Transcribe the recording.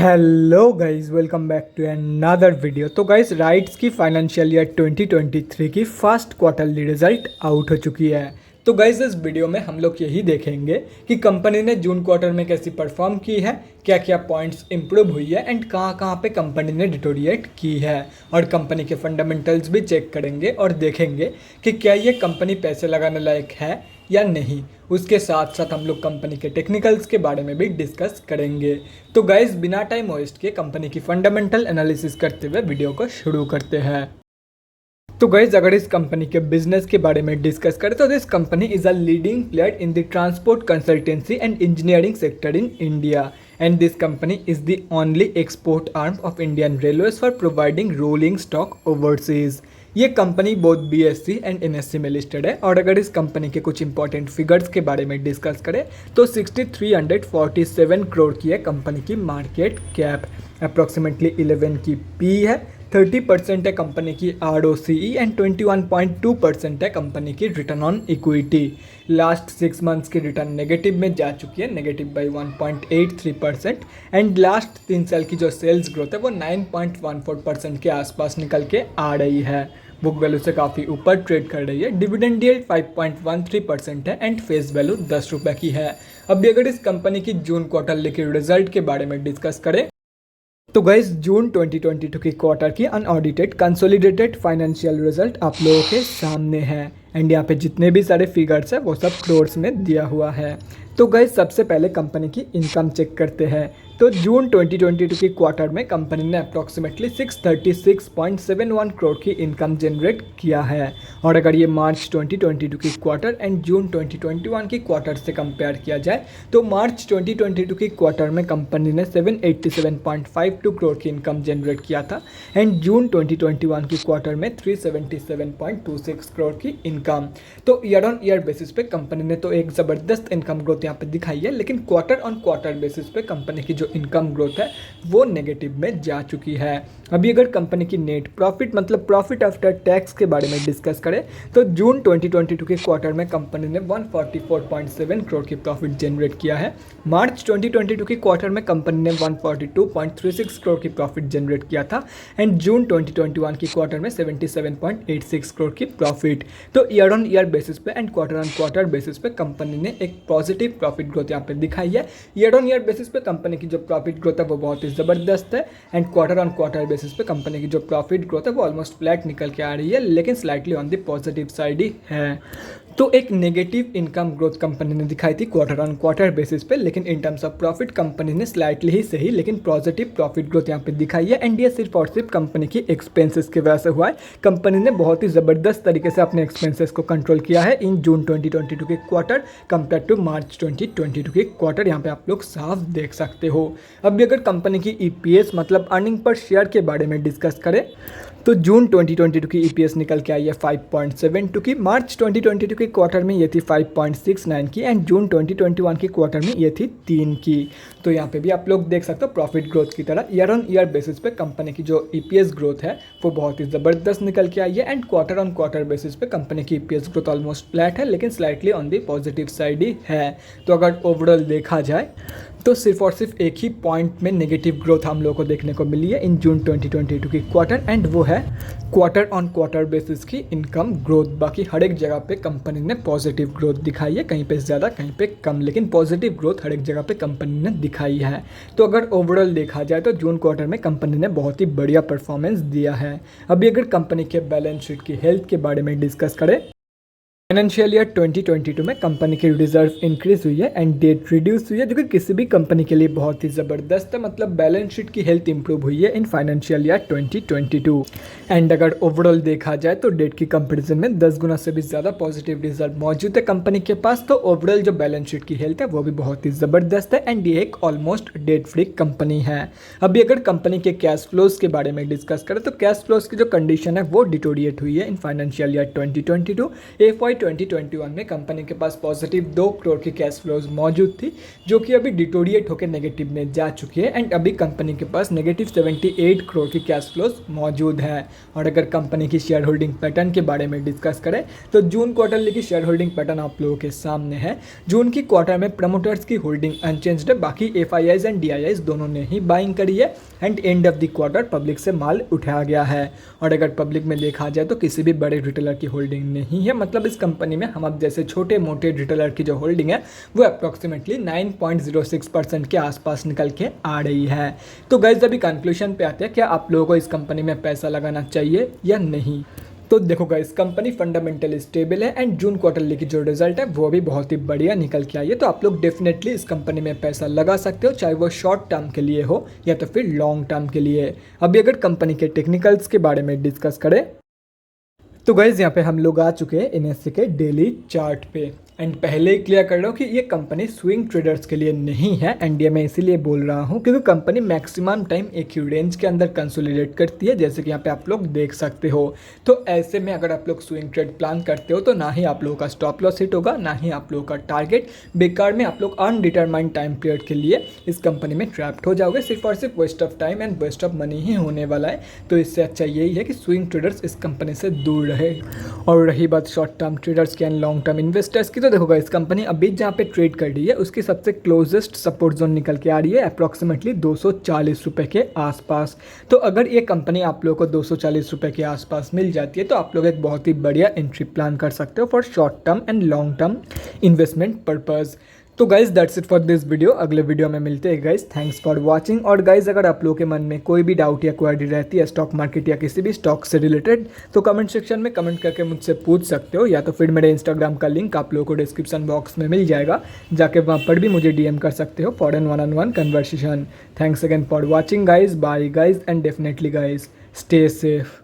Hello guys, welcome back to another video. तो guys, RITES की financial year 2023 की first quarterly result out हो चुकी है। तो गाइस, इस वीडियो में हम लोग यही देखेंगे कि कंपनी ने जून क्वार्टर में कैसी परफॉर्म की है, क्या क्या पॉइंट्स इंप्रूव हुई है एंड कहाँ कहाँ पे कंपनी ने डिटोरिएट की है, और कंपनी के फंडामेंटल्स भी चेक करेंगे और देखेंगे कि क्या ये कंपनी पैसे लगाने लायक है या नहीं। उसके साथ साथ हम लोग कंपनी के टेक्निकल्स के बारे में भी डिस्कस करेंगे। तो गाइस, बिना टाइम वेस्ट के कंपनी की फंडामेंटल एनालिसिस करते हुए वीडियो को शुरू करते हैं। तो गाइज, अगर इस कंपनी के बिजनेस के बारे में डिस्कस करें तो this company is a leading player in the transport consultancy and engineering sector in India, and this company is the only export arm of Indian Railways for providing rolling stock overseas. ये company both BSE and NSE में listed है। और अगर इस company के कुछ important figures के बारे में डिस्कस करें तो 6347 करोड़ की है कंपनी की मार्केट कैप, अप्रॉक्सीमेटली 11 की पी है, 30% है कंपनी की ROCE एंड 21.2% है कंपनी की return on equity. Last 6 months की रिटर्न नेगेटिव में जा चुकी है, नेगेटिव बाई 1.83%, एंड लास्ट 3 साल की जो सेल्स ग्रोथ है वो 9.14% के आसपास निकल के आ रही है। बुक वैल्यू से काफ़ी ऊपर ट्रेड कर रही है। डिविडेंड यील्ड 5.13% है एंड फेस वैल्यू 10 रुपये की है। अभी अगर इस कंपनी की जून क्वार्टरली के रिजल्ट के बारे में डिस्कस करें तो गाइस, जून 2022 की क्वार्टर की अनऑडिटेड कंसोलिडेटेड फाइनेंशियल रिजल्ट आप लोगों के सामने है, एंड यहाँ पे जितने भी सारे फिगर्स हैं वो सब क्रोर्स में दिया हुआ है। तो गाइस, सबसे पहले कंपनी की इनकम चेक करते हैं। तो जून 2022 की क्वार्टर में कंपनी ने अप्रॉक्सीमेटली 636.71 करोड़ की इनकम जनरेट किया है। और अगर ये मार्च 2022 की क्वार्टर एंड जून 2021 की क्वार्टर से कंपेयर किया जाए तो मार्च 2022 की क्वार्टर में कंपनी ने 787.52 करोड़ की इनकम जनरेट किया था, एंड जून 2021 की क्वार्टर में 377.26 करोड़ की इनकम। तो ईयर ऑन ईयर बेसिस पे कंपनी ने तो एक ज़बरदस्त इनकम ग्रोथ यहाँ पे दिखाई है, लेकिन क्वार्टर ऑन क्वार्टर बेसिस पे कंपनी की जो इनकम ग्रोथ है वो नेगेटिव में जा चुकी है। अभी अगर कंपनी की नेट प्रॉफिट मतलब प्रॉफिट आफ्टर टैक्स के बारे में डिस्कस करें तो जून 2022 के क्वार्टर में कंपनी ने 144.7 करोड़ की प्रॉफिट जनरेट किया है। मार्च 2022 के क्वार्टर में कंपनी ने 142.36 करोड़ की प्रॉफिट जनरेट किया था, एंड जून 2021 की क्वार्टर में 77.86 करोड़ की प्रॉफिट। तो ईयर ऑन ईयर बेसिस पे and quarter on quarter basis पे कंपनी ने एक पॉजिटिव प्रॉफिट ग्रोथ यहाँ पे दिखाई है। ईयर ऑन ईयर बेसिस पे कंपनी की जो प्रॉफिट ग्रोथ है वो बहुत ही ज़बरदस्त है, and quarter on quarter basis पे कंपनी की जो प्रॉफिट ग्रोथ है वो ऑलमोस्ट फ्लैट निकल के आ रही है, लेकिन slightly on the positive side ही है। तो एक नेगेटिव इनकम ग्रोथ कंपनी ने दिखाई थी क्वार्टर ऑन क्वार्टर बेसिस पे, लेकिन in terms of profit company ने स्लाइटली ही सही लेकिन पॉजिटिव प्रॉफिट ग्रोथ यहाँ पे दिखाई है, एंड ये सिर्फ और सिर्फ कंपनी की एक्सपेंसेस की वजह से हुआ है। कंपनी ने बहुत ही ज़बरदस्त तरीके से अपने एक्सपेंसेस को कंट्रोल किया है इन जून 2022 के क्वार्टर कंपेयर टू मार्च 2022 के क्वार्टर, यहाँ पे आप लोग साफ देख सकते हो। अभी अगर कंपनी की EPS मतलब अर्निंग पर शेयर के बारे में डिस्कस करें तो जून 2022 की EPS निकल के आई है 5.72 की, मार्च 2022 के क्वार्टर में ये थी 5.69 की, एंड जून 2021 के क्वार्टर में ये थी 3 की। तो यहाँ पे भी आप लोग देख सकते हो प्रॉफिट ग्रोथ की तरह ईयर ऑन ईयर बेसिस पे कंपनी की जो EPS ग्रोथ है वो बहुत ही ज़बरदस्त निकल के आई है, and quarter on quarter basis पे कंपनी की EPS ग्रोथ ऑलमोस्ट फ्लैट है, लेकिन slightly on the positive side ही है। तो अगर ओवरऑल देखा जाए तो सिर्फ और सिर्फ एक ही पॉइंट में नेगेटिव ग्रोथ हम लोगों को देखने को मिली है इन जून 2022 की क्वार्टर, एंड वो है क्वार्टर ऑन क्वार्टर बेसिस की इनकम ग्रोथ। बाकी हर एक जगह पे कंपनी ने पॉजिटिव ग्रोथ दिखाई है, कहीं पे ज़्यादा कहीं पे कम, लेकिन पॉजिटिव ग्रोथ हर एक जगह पे कंपनी ने दिखाई है। तो अगर ओवरऑल देखा जाए तो जून क्वार्टर में कंपनी ने बहुत ही बढ़िया परफॉर्मेंस दिया है। अभी अगर कंपनी के बैलेंस शीट की हेल्थ के बारे में डिस्कस करें, फाइनेंशियल ईयर 2022 में कंपनी की रिजर्व इंक्रीज हुई है एंड डेट रिड्यूस हुई है, जो कि किसी भी कंपनी के लिए बहुत ही ज़बरदस्त है। मतलब बैलेंस शीट की हेल्थ इंप्रूव हुई है इन फाइनेंशियल ईयर 2022, एंड अगर ओवरऑल देखा जाए तो डेट की कंपैरिजन में 10 गुना से भी ज़्यादा पॉजिटिव रिजल्ट मौजूद है कंपनी के पास। तो ओवरऑल जो बैलेंस शीट की हेल्थ है वो भी बहुत ही ज़बरदस्त है, एंड ये एक ऑलमोस्ट डेट फ्री कंपनी है। अभी अगर कंपनी के कैश फ्लोज के बारे में डिस्कस करें तो कैश फ्लोज की जो कंडीशन है वो डिटोरिएट हुई है इन फाइनेंशियल ईयर 2022। FY 2021 में कंपनी के पास पॉजिटिव 2 करोड़ की कैश फ्लोज मौजूद थी, जो कि अभी डिटोरिएट होकर नेगेटिव में जा चुकी है एंड अभी कंपनी के पास नेगेटिव 78 करोड़ की कैश फ्लोज मौजूद है। और अगर कंपनी की शेयर होल्डिंग पैटर्न के बारे में डिस्कस करें तो जून क्वार्टरली की शेयर होल्डिंग पैटर्न आप लोगों के सामने है। जून की क्वार्टर में प्रमोटर्स की होल्डिंग अनचेंज्ड है, बाकी FIIs एंड DIIs दोनों ने ही बाइंग करी है and end of the quarter public से माल उठाया गया है। और अगर पब्लिक में देखा जाए तो किसी भी बड़े रिटेलर की होल्डिंग नहीं है, मतलब इस कंपनी में हम अब जैसे छोटे मोटे रिटेलर की जो होल्डिंग है वो अप्रॉक्सीमेटली 9.06% के आसपास निकल के आ रही है। तो गाइस अभी कंक्लूजन पे आते हैं, क्या आप लोगों को इस कंपनी में पैसा लगाना चाहिए या नहीं। तो देखो गाइस, कंपनी फंडामेंटली स्टेबल है एंड जून क्वार्टरली की जो रिजल्ट है वो भी बहुत ही बढ़िया निकल के आई है। तो आप लोग डेफिनेटली इस कंपनी में पैसा लगा सकते हो, चाहे वो शॉर्ट टर्म के लिए हो या तो फिर लॉन्ग टर्म के लिए। अभी अगर कंपनी के टेक्निकल्स के बारे में डिस्कस करें तो गाइस यहाँ पे हम लोग आ चुके हैं NSE के डेली चार्ट पे एंड पहले ही क्लियर कर रहा हूँ कि ये कंपनी स्विंग ट्रेडर्स के लिए नहीं है एंड ये मैं इसीलिए बोल रहा हूँ क्योंकि कंपनी मैक्सिमम टाइम एक ही रेंज के अंदर कंसोलिडेट करती है, जैसे कि यहाँ पे आप लोग देख सकते हो। तो ऐसे में अगर आप लोग स्विंग ट्रेड प्लान करते हो तो ना ही आप लोगों का स्टॉप लॉस हिट होगा, ना ही आप लोगों का टारगेट। बेकार में आप लोग अनडिटरमाइंड टाइम पीरियड के लिए इस कंपनी में ट्रैप्ड हो जाओगे, सिर्फ और सिर्फ waste of time and waste of money ही होने वाला है। तो इससे अच्छा यही है कि स्विंग ट्रेडर्स इस कंपनी से दूर रहे। और रही बात शॉर्ट टर्म ट्रेडर्स की एंड लॉन्ग टर्म इन्वेस्टर्स की, तो देखो इस कंपनी अभी जहाँ पे ट्रेड कर रही है उसकी सबसे क्लोजेस्ट सपोर्ट जोन निकल के आ रही है अप्रॉक्सीमेटली 240 रुपये के आसपास। तो अगर ये कंपनी आप लोगों को 240 रुपये के आसपास मिल जाती है तो आप लोग एक बहुत ही बढ़िया एंट्री प्लान कर सकते हो for short term and long term investment purpose. तो guys that's it for this video. अगले वीडियो में मिलते हैं गाइज। Thanks for watching. और गाइज अगर आप लोगों के मन में कोई भी डाउट या क्वेरी रहती है स्टॉक मार्केट या किसी भी स्टॉक से रिलेटेड तो कमेंट सेक्शन में कमेंट करके मुझसे पूछ सकते हो, या तो फिर मेरे इंस्टाग्राम का लिंक आप लोगों को डिस्क्रिप्शन बॉक्स में मिल जाएगा, जाके वहाँ पर भी मुझे DM कर सकते हो for an 1-on-1 conversation. Thanks again for watching guys, bye guys and definitely guys stay safe.